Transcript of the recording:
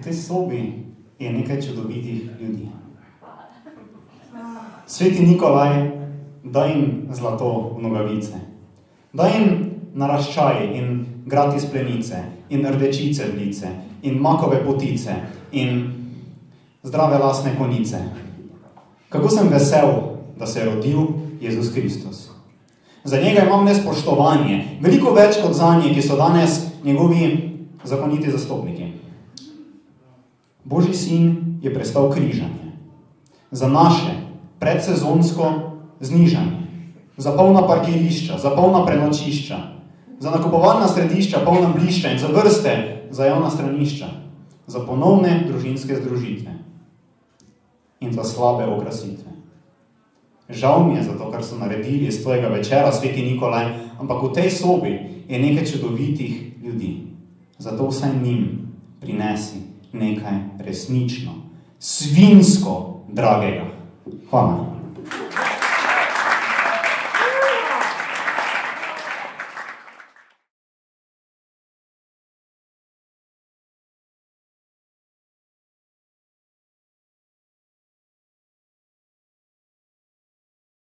tej sobi je nekaj čudovitih ljudi. Sveti Nikolaj, daj jim zlato v nogavice. Daj jim naraščaj in gratis plenice in rdečice v lice in makove potice in zdrave lasne konice. Kako sem vesel, da se je rodil Jezus Kristus. Za njega imam nespoštovanje, veliko več kot zanje, ki so danes njegovi zakoniti zastopniki. Božji sin je prestal križanje. Za naše predsezonsko znižanje. Za polna parkirišča, za polna prenočišča, za nakupovalna središča, polna blišča in za vrste za javna stranišča, za ponovne družinske združitve in za slabe okrasitve. Žal mi je zato, kar so naredili iz tvojega večera, sveti Nikolaj, ampak v tej sobi je nekaj čudovitih ljudi. Zato vsaj njim prinesi nekaj resnično, svinjsko dragega. Hvala.